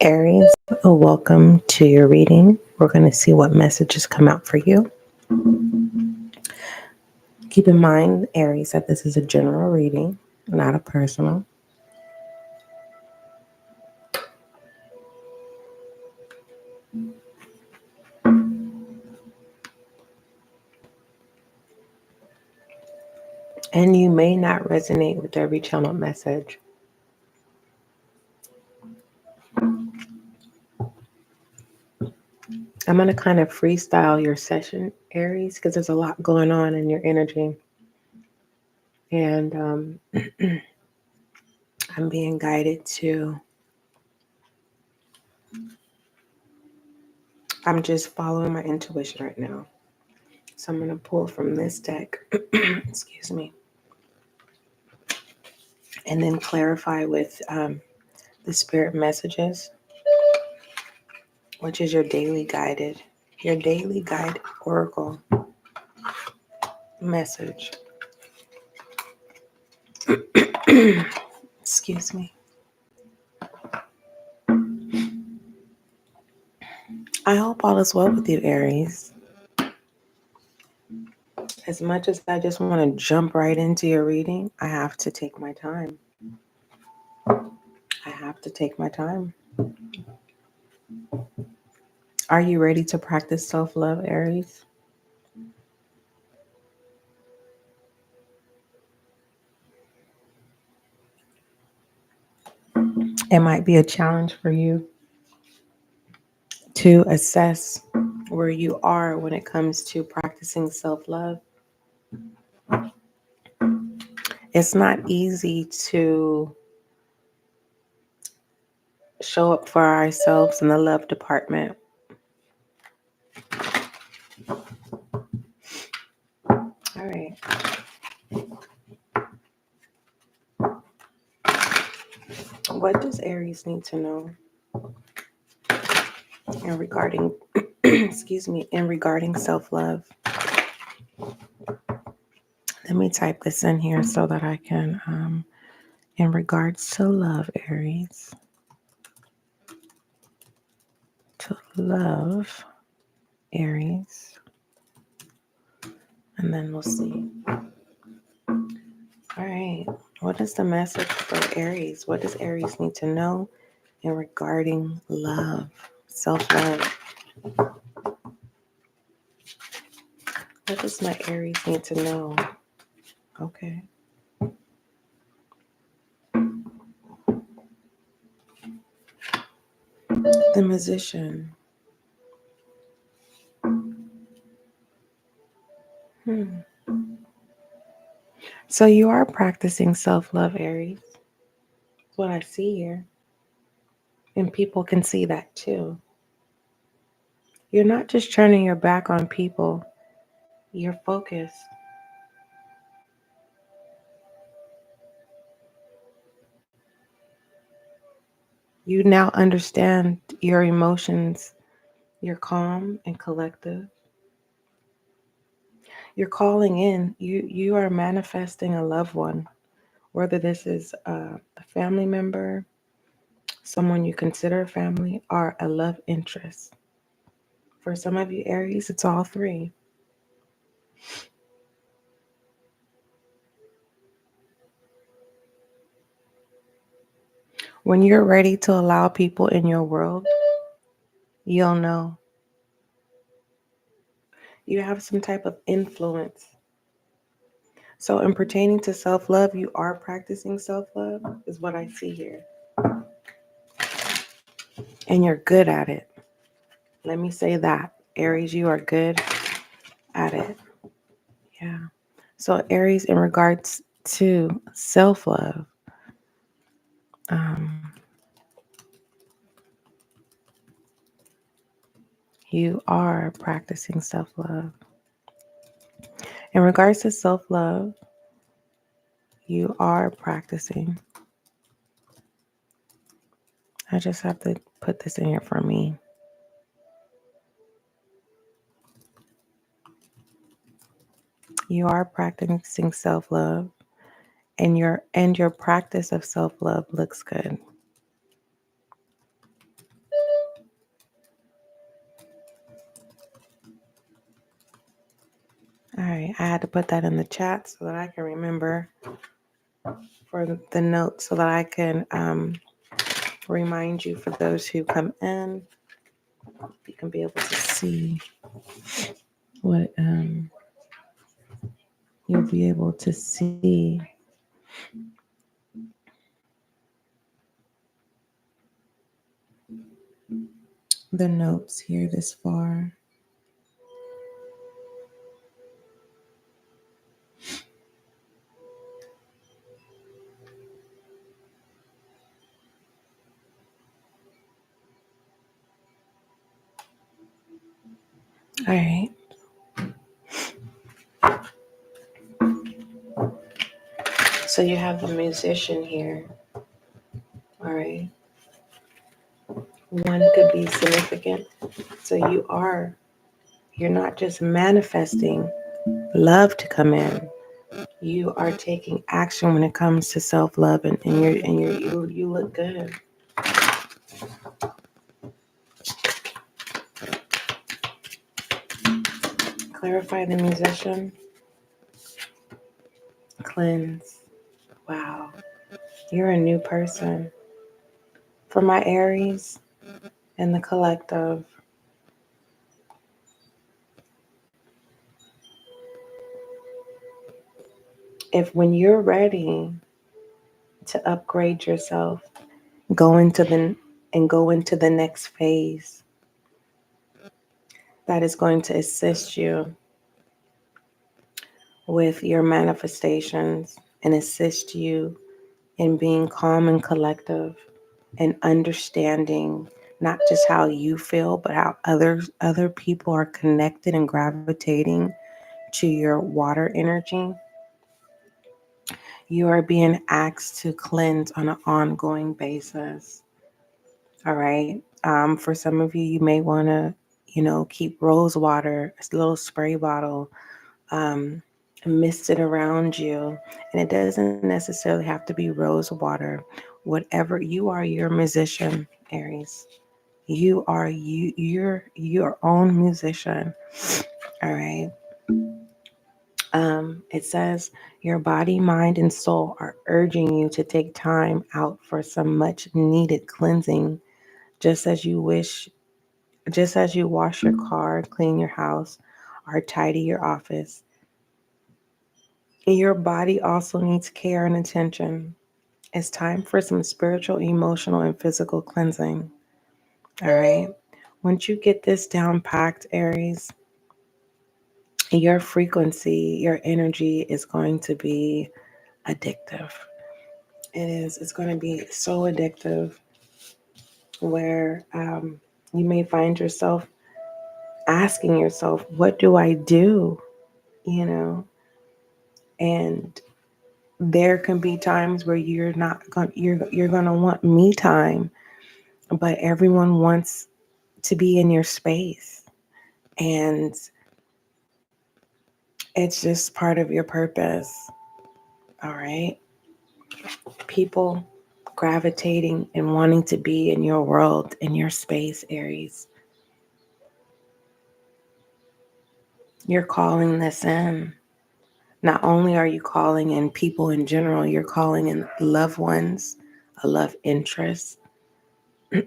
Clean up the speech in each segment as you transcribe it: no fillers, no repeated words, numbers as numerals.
Aries, welcome to your reading. We're going to see what messages come out for you. Keep in mind, Aries, that this is a general reading, not a personal. And you may not resonate with every channeled message. I'm going to kind of freestyle your session, Aries, because there's a lot going on in your energy. And I'm being guided to, I'm just following my intuition right now. So I'm going to pull from this deck, excuse me, and then clarify with the spirit messages, which is your daily guided oracle message. Excuse me. I hope all is well with you, Aries. As much as I just want to jump right into your reading, I have to take my time. Are you ready to practice self-love, Aries? It might be a challenge for you to assess where you are when it comes to practicing self-love. It's not easy to show up for ourselves in the love department. All right. What does Aries need to know in regarding, in regarding self-love? Let me type this in here so that I can, in regards to love, Aries. To love, Aries. And then we'll see. All right. What is the message for Aries? What does Aries need to know in regarding love, self-love? What does my Aries need to know? Okay. The Magician. So you are practicing self-love, Aries. That's what I see here. And people can see that too. You're not just turning your back on people. You're focused. You now understand your emotions. You're calm and collective. You're calling in. You are manifesting a loved one, whether this is a family member, someone you consider a family, or a love interest. For some of you, Aries, it's all three. When you're ready to allow people in your world, you'll know. You have some type of influence. So in pertaining to self-love, you are practicing self-love, is what I see here. And you're good at it. Let me say that. Aries, you are good at it. Yeah. So Aries, in regards to self-love, you are practicing self-love. In regards to self-love, you are practicing. I just have to put this in here for me. You are practicing self-love, and your practice of self-love looks good. right. I had to put that in the chat so that I can remember for the notes so that I can remind you for those who come in. You can be able to see what you'll be able to see the notes here this far. All right. So you have the musician here. All right. One could be significant. So you're not just manifesting love to come in. You are taking action when it comes to self-love, and you look good. Clarify the musician. Cleanse. Wow. You're a new person. For my Aries and the collective, if when you're ready to upgrade yourself, go into the next phase that is going to assist you with your manifestations and assist you in being calm and collective and understanding not just how you feel, but how other people are connected and gravitating to your water energy. You are being asked to cleanse on an ongoing basis. All right. For some of you, you may want to, keep rose water, a little spray bottle, mist it around you. And it doesn't necessarily have to be rose water. Whatever you are, you're a musician, Aries. You're your own musician. All right. It says your body, mind, and soul are urging you to take time out for some much needed cleansing, just as you wash your car, clean your house, or tidy your office. Your body also needs care and attention. It's time for some spiritual, emotional, and physical cleansing. All right. Once you get this down packed, Aries, your frequency, your energy is going to be addictive. It is. It's going to be so addictive where you may find yourself asking yourself, what do I do? And there can be times where you're going to want me time, but everyone wants to be in your space. And it's just part of your purpose. All right. People gravitating and wanting to be in your world, in your space, Aries. You're calling this in. Not only are you calling in people in general, you're calling in loved ones, a love interest. All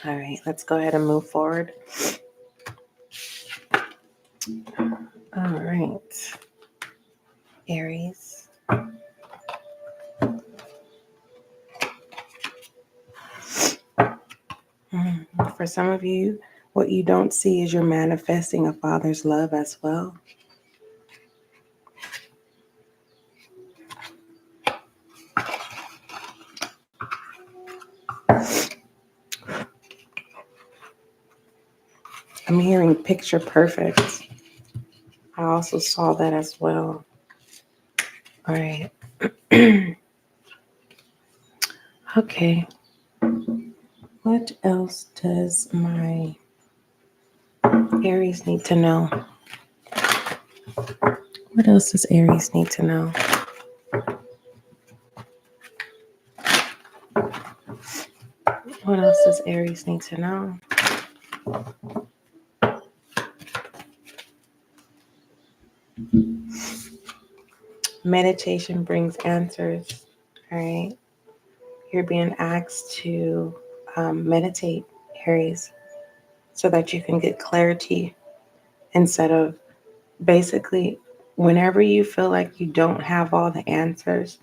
right, let's go ahead and move forward. All right, Aries. For some of you, what you don't see is you're manifesting a father's love as well. I'm hearing picture perfect. I also saw that as well. All right. Okay. What else does my Aries need to know? What else does Aries need to know? What else does Aries need to know? Meditation brings answers. All right. You're being asked to meditate, Aries, so that you can get clarity instead of basically whenever you feel like you don't have all the answers,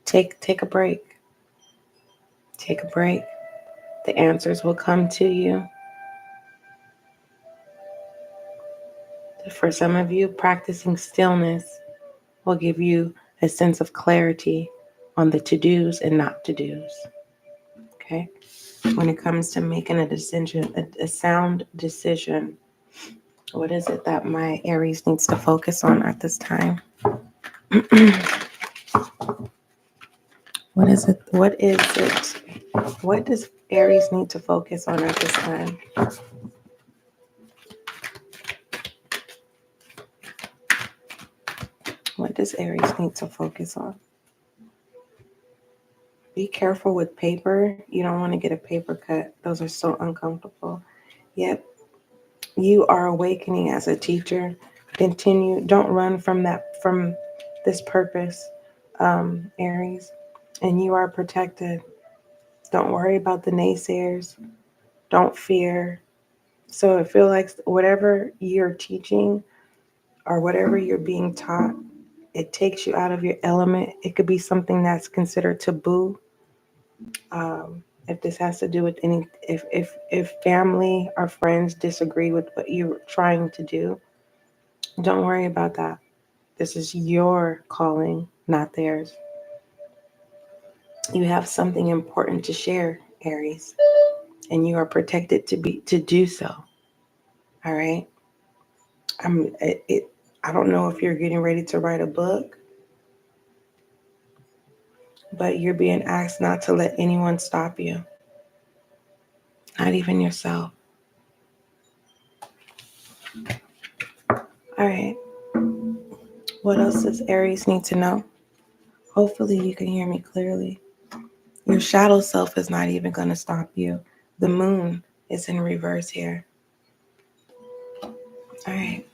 take a break. Take a break. The answers will come to you. For some of you, practicing stillness will give you a sense of clarity on the to-dos and not to-dos. Okay? When it comes to making a decision, a sound decision, what is it that my Aries needs to focus on at this time? What is it? What is it? What does Aries need to focus on at this time? What does Aries need to focus on? Be careful with paper. You don't want to get a paper cut. Those are so uncomfortable. Yep. You are awakening as a teacher. Continue. Don't run from this purpose, Aries. And you are protected. Don't worry about the naysayers. Don't fear. So I feel like whatever you're teaching or whatever you're being taught, it takes you out of your element. It could be something that's considered taboo. If this has to do with if family or friends disagree with what you're trying to do, don't worry about that. This is your calling, not theirs. You have something important to share, Aries, and you are protected to do so. All right. I don't know if you're getting ready to write a book, but you're being asked not to let anyone stop you, not even yourself. All right. What else does Aries need to know? Hopefully you can hear me clearly. Your shadow self is not even going to stop you. The moon is in reverse here. All right.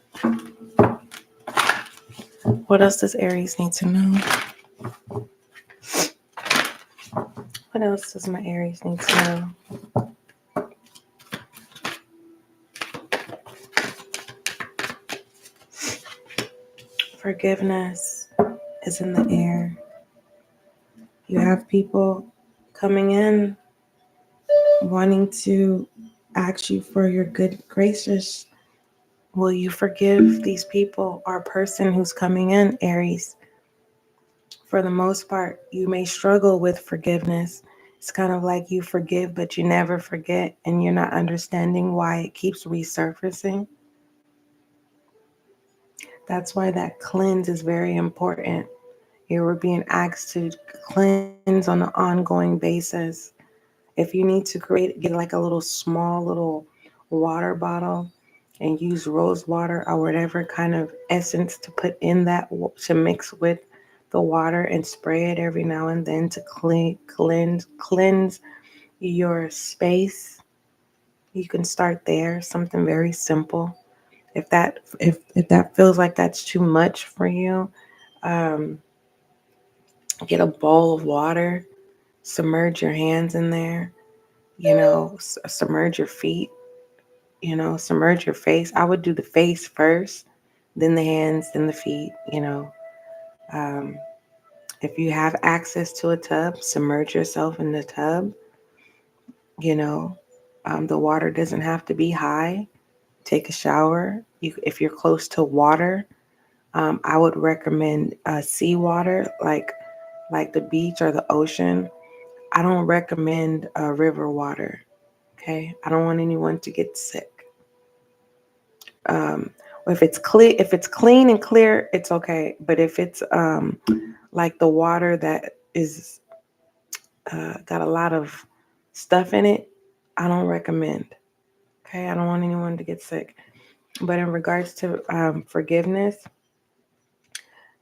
What else does Aries need to know? What else does my Aries need to know? Forgiveness is in the air. You have people coming in wanting to ask you for your good graces. Will you forgive these people or person who's coming in, Aries? For the most part, you may struggle with forgiveness. It's kind of like you forgive, but you never forget, and you're not understanding why it keeps resurfacing. That's why that cleanse is very important. You were being asked to cleanse on an ongoing basis. If you need to get like a little small little water bottle and use rose water or whatever kind of essence to put in that to mix with the water and spray it every now and then to cleanse your space. You can start there, something very simple. If that feels like that's too much for you, um, get a bowl of water, submerge your hands in there, submerge your feet, submerge your face. I would do the face first, then the hands, then the feet. Um, if you have access to a tub, submerge yourself in the tub. You know, the water doesn't have to be high. Take a shower. If you're close to water, I would recommend seawater, like the beach or the ocean. I don't recommend river water. Okay, I don't want anyone to get sick. Um, if it's clean and clear, it's okay. But if it's like the water that is got a lot of stuff in it, I don't recommend. Okay, I don't want anyone to get sick. But in regards to forgiveness,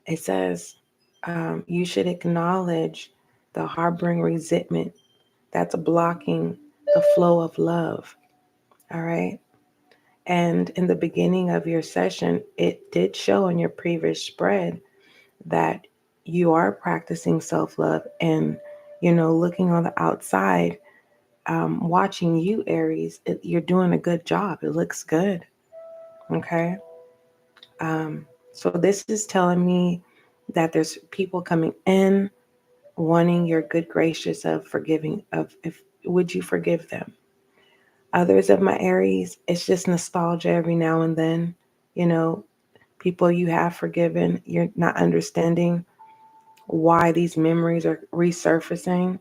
it says you should acknowledge the harboring resentment that's blocking the flow of love. All right. And in the beginning of your session, it did show in your previous spread that you are practicing self-love and, looking on the outside, watching you, Aries, you're doing a good job. It looks good. Okay. So this is telling me that there's people coming in wanting your good gracious of forgiving if would you forgive them? Others of my Aries, it's just nostalgia every now and then. People you have forgiven, you're not understanding why these memories are resurfacing.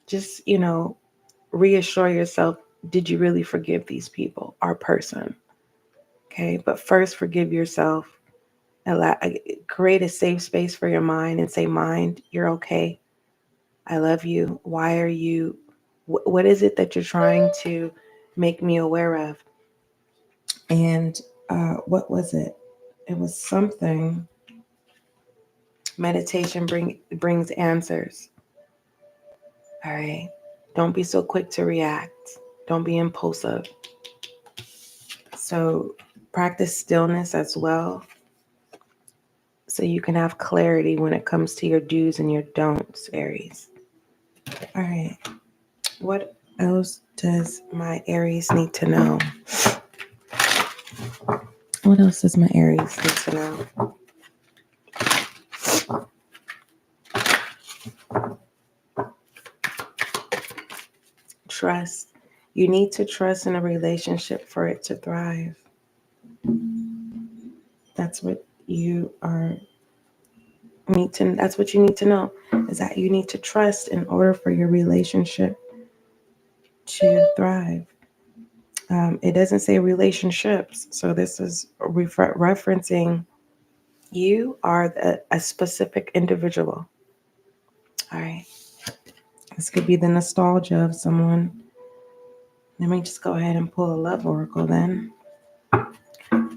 Just, reassure yourself, did you really forgive these people or person? Okay, but first forgive yourself. Create a safe space for your mind and say, mind, you're okay. I love you. Why are you, what is it that you're trying to make me aware of? And what was it? It was something. Meditation brings answers. All right. Don't be so quick to react. Don't be impulsive. So practice stillness as well, so you can have clarity when it comes to your do's and your don'ts, Aries. All right. What else does my Aries need to know? What else does my Aries need to know? Trust. You need to trust in a relationship for it to thrive. That's what you need to know, is that you need to trust in order for your relationship to thrive. It doesn't say relationships, so this is referencing you are a specific individual. All right. This could be the nostalgia of someone. Let me just go ahead and pull a love oracle then. All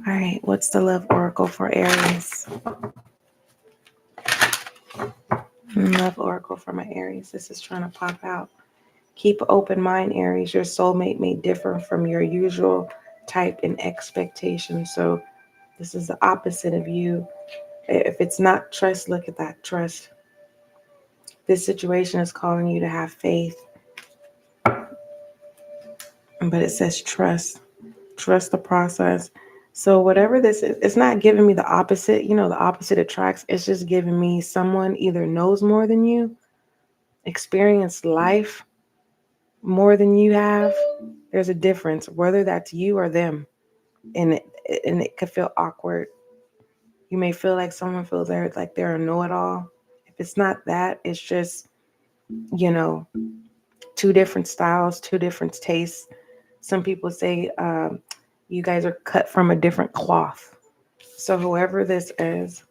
right. What's the love oracle for Aries? Love oracle for my Aries. This is trying to pop out. Keep an open mind, Aries. Your soulmate may differ from your usual type and expectation. So this is the opposite of you. If it's not trust, look at that. Trust. This situation is calling you to have faith. But it says trust. Trust the process. So whatever this is, it's not giving me the opposite. The opposite attracts. It's just giving me someone either knows more than you, experienced life more than you have. There's a difference, whether that's you or them. And it could feel awkward. You may feel like someone feels like they're a know-it-all. If it's not that, it's just, two different styles, two different tastes. Some people say you guys are cut from a different cloth. So whoever this is,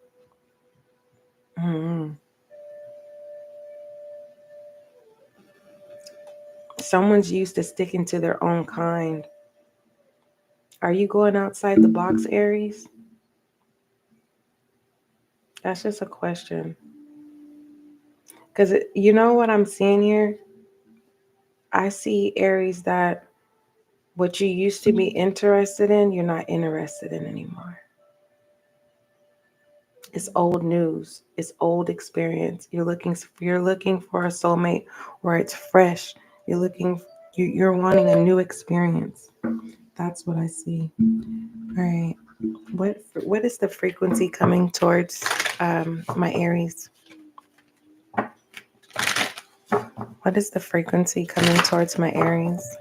someone's used to sticking to their own kind. Are you going outside the box, Aries? That's just a question. Because you know what I'm seeing here? I see, Aries, that what you used to be interested in, you're not interested in anymore. It's old news. It's old experience. You're looking for a soulmate where it's fresh. You're wanting a new experience. That's what I see. All right. What is the frequency coming towards my Aries? What is the frequency coming towards my Aries?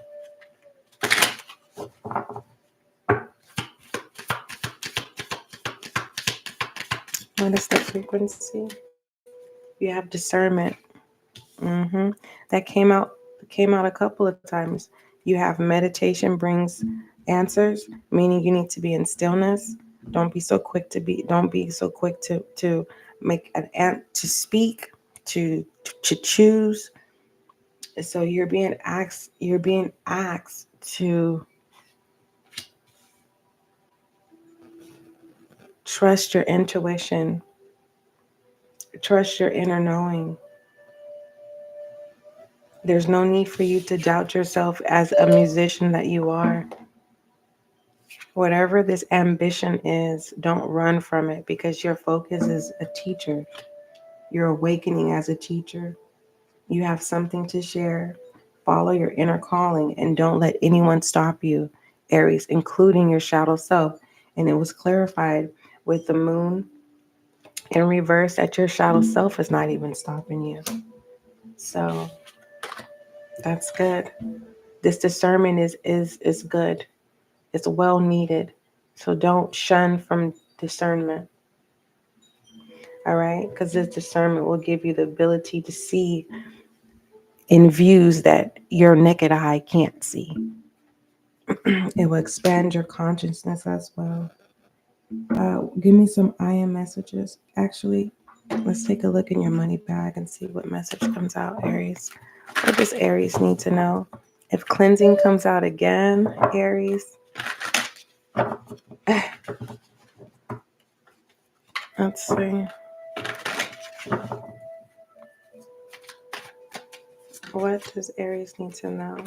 What is the frequency? You have discernment. That came out a couple of times. You have meditation brings answers, meaning you need to be in stillness. Don't be so quick to make to speak, to choose. So you're being asked to trust your intuition, trust your inner knowing. There's no need for you to doubt yourself as a musician that you are. Whatever this ambition is, don't run from it, because your focus is a teacher. You're awakening as a teacher. You have something to share. Follow your inner calling and don't let anyone stop you, Aries, including your shadow self. And it was clarified with the moon in reverse that your shadow self is not even stopping you. So that's good. This discernment is good. It's well needed. So don't shun from discernment. All right? Because this discernment will give you the ability to see in views that your naked eye can't see. It will expand your consciousness as well. Give me some I am messages. Actually, let's take a look in your money bag and see what message comes out, Aries. What does Aries need to know? If cleansing comes out again, Aries, let's see. What does Aries need to know?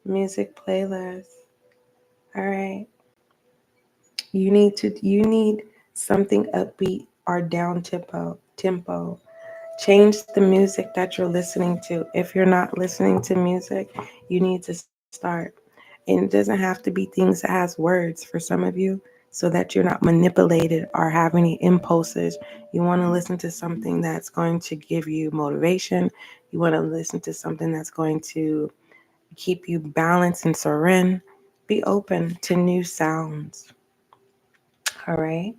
Music playlist. All right. You need something upbeat or down tempo. Change the music that you're listening to. If you're not listening to music, you need to start. And it doesn't have to be things that has words for some of you, so that you're not manipulated or have any impulses. You want to listen to something that's going to give you motivation. You want to listen to something that's going to keep you balanced and serene. Be open to new sounds. All right.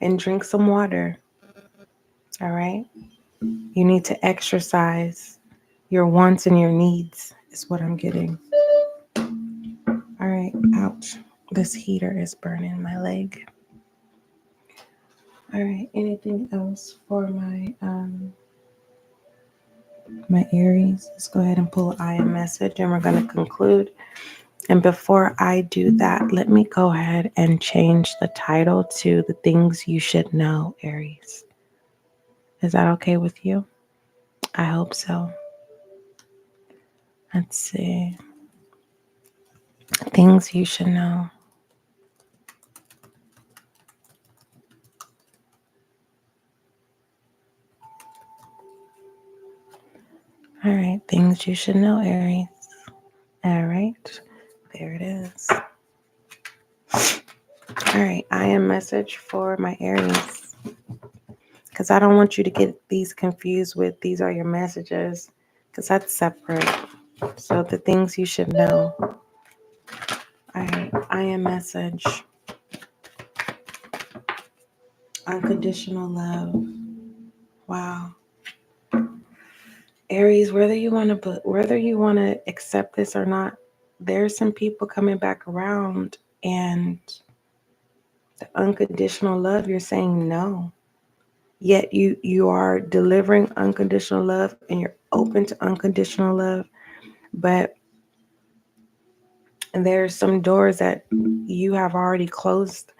And drink some water. All right. You need to exercise your wants and your needs, is what I'm getting. All right. Ouch. This heater is burning my leg. All right. Anything else for my Aries? Let's go ahead and pull an I am message and we're going to conclude. And before I do that, let me go ahead and change the title to The Things You Should Know, Aries. Is that okay with you? I hope so. Let's see. Things you should know. All right. Things you should know, Aries. All right. There it is. All right. I am message for my Aries. Because I don't want you to get these confused with these are your messages. Because that's separate. So the things you should know. All right. I am message. Unconditional love. Wow. Aries, whether you want to accept this or not, there's some people coming back around, and the unconditional love, you're saying no. Yet you are delivering unconditional love and you're open to unconditional love, but there's some doors that you have already closed,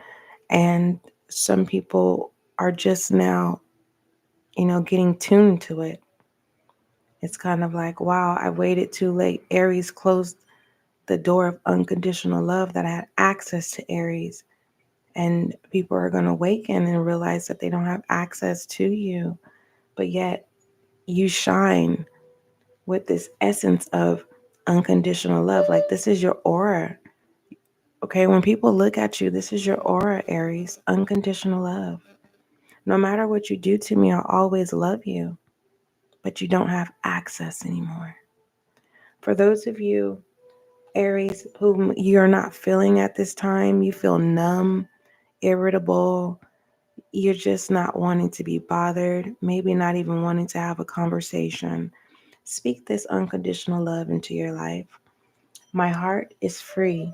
and some people are just now, getting tuned to it. It's kind of like, wow, I waited too late. Aries closed the door of unconditional love that I had access to Aries. And people are going to awaken and realize that they don't have access to you. But yet you shine with this essence of unconditional love. Like, this is your aura. Okay, when people look at you, this is your aura, Aries. Unconditional love. No matter what you do to me, I'll always love you. But you don't have access anymore. For those of you, Aries, whom you're not feeling at this time, you feel numb, irritable, you're just not wanting to be bothered, maybe not even wanting to have a conversation. Speak this unconditional love into your life. My heart is free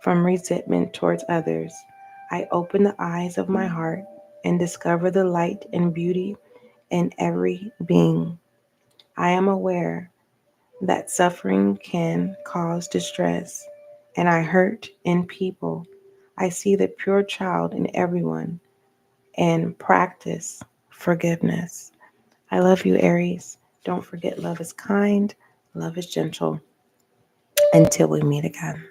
from resentment towards others. I open the eyes of my heart and discover the light and beauty in every being. I am aware that suffering can cause distress, and I hurt in people. I see the pure child in everyone and practice forgiveness. I love you, Aries. Don't forget, love is kind, love is gentle. Until we meet again.